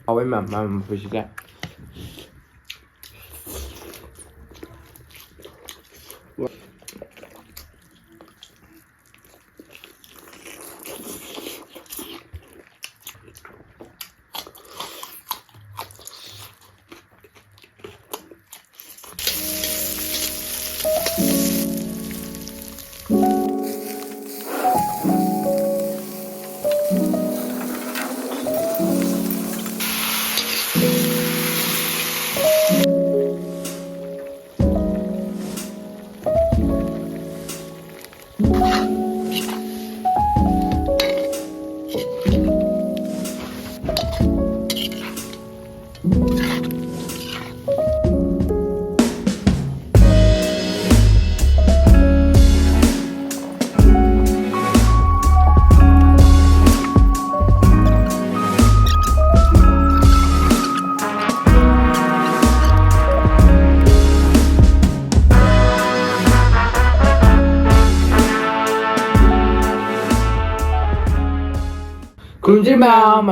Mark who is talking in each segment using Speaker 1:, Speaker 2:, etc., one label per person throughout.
Speaker 1: เอาไว้มาพูดสิแก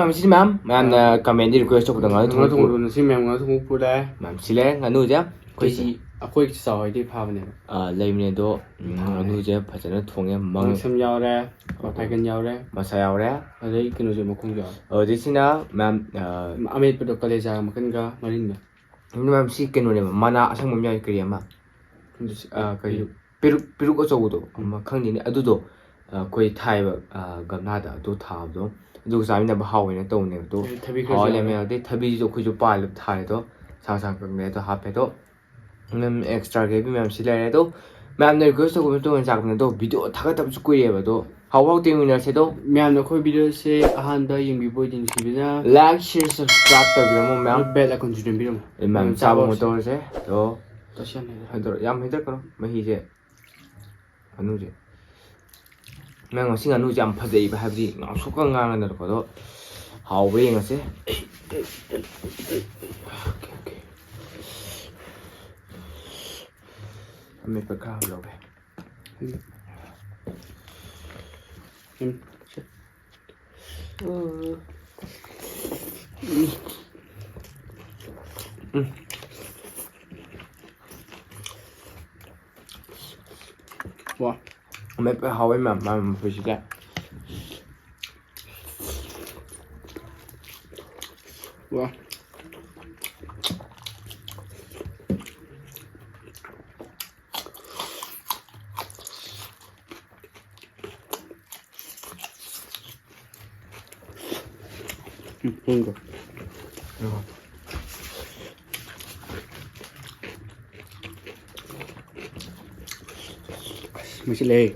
Speaker 1: 맘 시지 맘 가면디 리퀘스트 보던 거
Speaker 2: 동동동 시면 거 동국 보래
Speaker 1: 맘 실래 가누자
Speaker 2: 거기 아코이 사와이디 파브네
Speaker 1: 레미네도 가누제 파자는 통에
Speaker 2: 망섬 야오래 발근 야오래
Speaker 1: 마사 야오래
Speaker 2: 어디 그노제 먹공 야
Speaker 1: 어디시나 맘
Speaker 2: 아메이프도 칼레자 먹은가 말인데
Speaker 1: 맘 시케노네 마나 아상몸 야이 그리야마
Speaker 2: 근데
Speaker 1: 그 비룩 어쩌고도 아마 강니네 아두도 거의 타이브 gam나다 도 타도 du sai na ba haw ne to ne to haw le me de thabi jo khu jo pa le tha le to sa ka ne to ha pe to mem extra ge bi mem si le to mem ne request ko to ja ne to video tha ga ta su koi ye ba to haw te ne se to
Speaker 2: mem ne khoi video se ahan da ying bi bo din si bi na
Speaker 1: like share subscribe to bi mo mem
Speaker 2: bell icon ju den bi mo
Speaker 1: mem sa ba mo to se to
Speaker 2: shan ne
Speaker 1: ha to yam he ta ko ma hi je anu je 맹어 시간 누지 안 파데 이바 하지 나 속강 강한 데 거도 하오베 잉어세 오케이 한메 백카 로베
Speaker 2: 와
Speaker 1: mấy cái hồi mà phải ra
Speaker 2: wow 뭔가 맛있네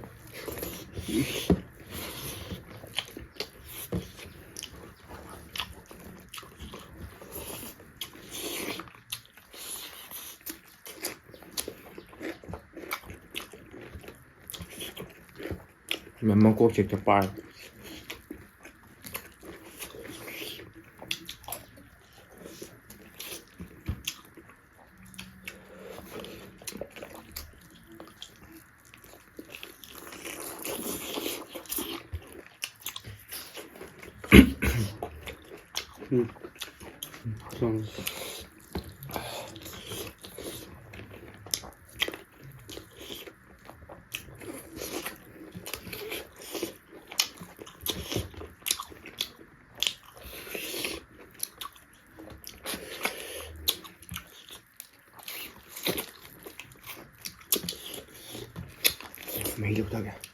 Speaker 1: Memang kau cek cepat. mấy lúc thôi kìa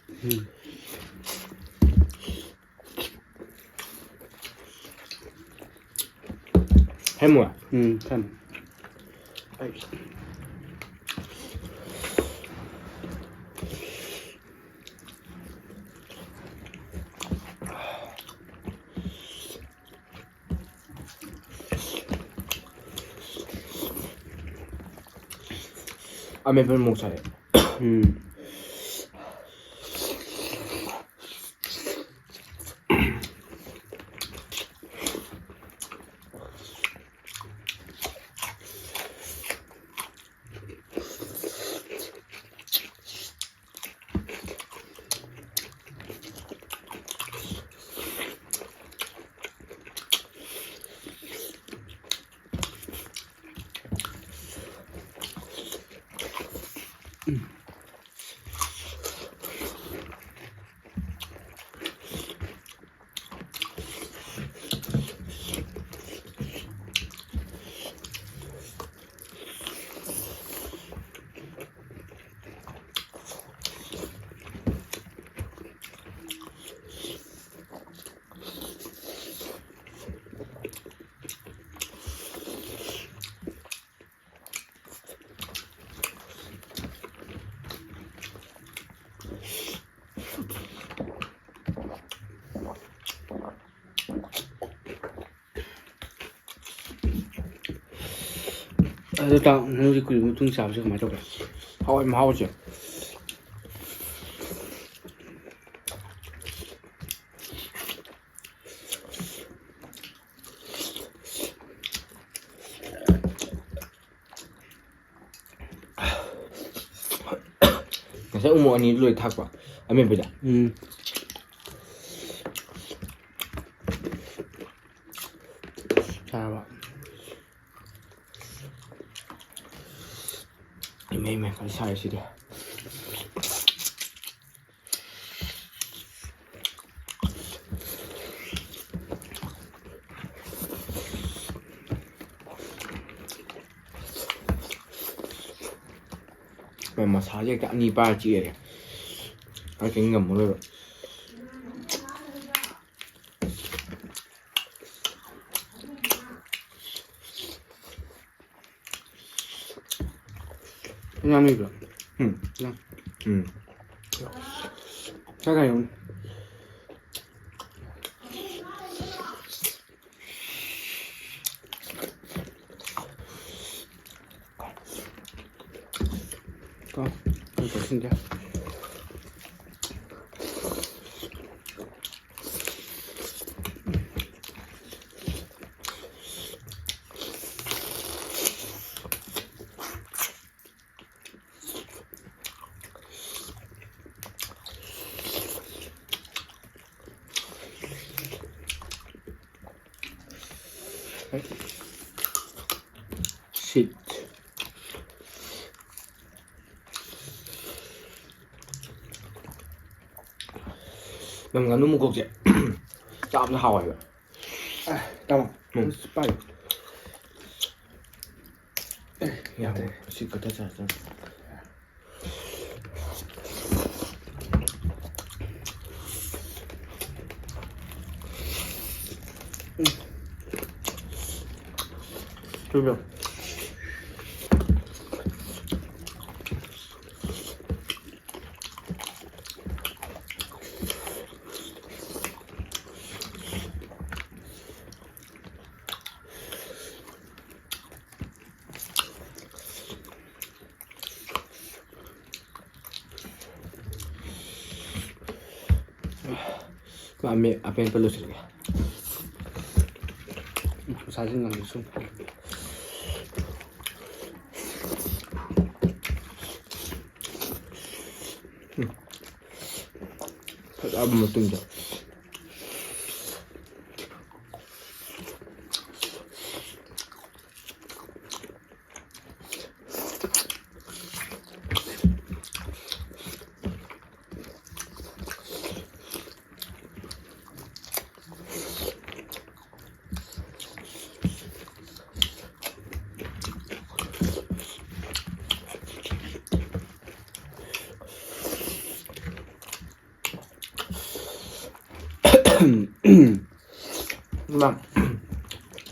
Speaker 1: hết mùa
Speaker 2: thân
Speaker 1: anh bên một sợi
Speaker 2: ꯑꯗꯣ ꯇꯥꯡ ꯅꯪ ꯍꯧꯖꯤꯛ ꯀꯨꯏꯔꯕ ꯃꯇꯨꯡ ꯆꯥꯕꯁꯦ ꯀꯃꯥꯏꯅ ꯇꯧꯒꯦ?
Speaker 1: ꯍꯥꯎꯋꯦ ꯃꯍꯥꯎꯁꯦ ngài umo ani loi thakpa amen bida
Speaker 2: Saraba.
Speaker 1: Ime kan sai sih dia. Memang saja kat ni baci dia. Aku ngam mulu.
Speaker 2: Ngon đi rồi.
Speaker 1: Ngon.
Speaker 2: Chắc này không? Con thử xin cho. Shit.
Speaker 1: Memang nganu mukok je. Chạm nó hào rồi.
Speaker 2: Đâu? Spy.
Speaker 1: Ya, shit kata saja.
Speaker 2: Coba.
Speaker 1: Ambil apa yang perlu saja.
Speaker 2: Saja nggak bisa.
Speaker 1: Apa betul je.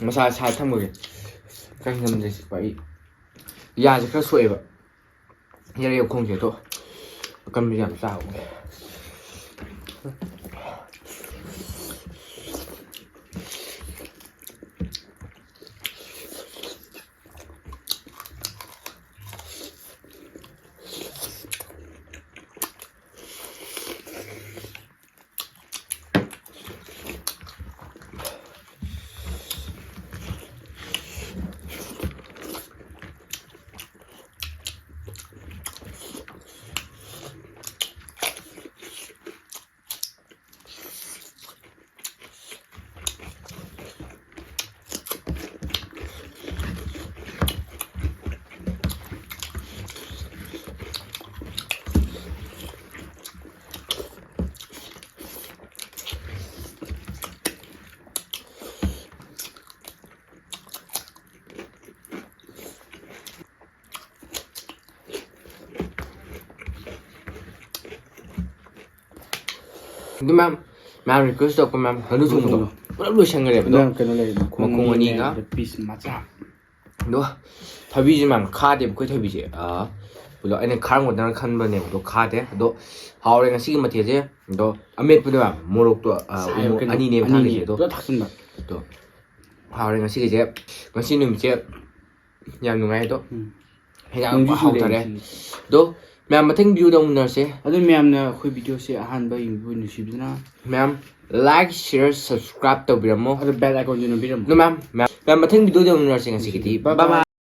Speaker 1: Mà sai sai thằng người canh ngâm gì vậy ya thì khá xuôi vậy ya đều không thể thôi cần bị làm sao nhưng mà request cho con hơn dùng rồi vẫn luôn sang người đẹp đó mà không có gì cả đúng không thay vì mà khá đẹp cái thay vì gì 불러 아니 카랑 거다는 칸번에 또 카데 또 하오랭 시기 마티제 또 아메프도 모록도 아니네 타게도
Speaker 2: 또 탁순다.
Speaker 1: 또 하오랭 시기제 ngasi numitse yam nungai to hena hautare do ma'am mathang view dong narse
Speaker 2: ꯑꯗꯨ ꯃꯌꯥꯝꯅ ꯑꯩꯈꯣꯏ ꯚꯤꯗꯤꯑꯣꯁꯦ ꯑꯍꯥꯟꯕ ꯌꯦꯡꯕꯤꯕ ꯅꯨꯡꯁꯤꯕꯤꯗꯨꯅ
Speaker 1: ma'am like share subscribe ꯇꯧꯕꯤꯔꯝꯃꯣ
Speaker 2: ꯑꯗꯨ ꯕꯦꯜ ꯑꯥꯏꯀꯣꯟꯗꯨ ꯅꯝꯕꯤꯔꯝꯃꯣ
Speaker 1: no ma'am mathang video dong narse ngasi gidi bye bye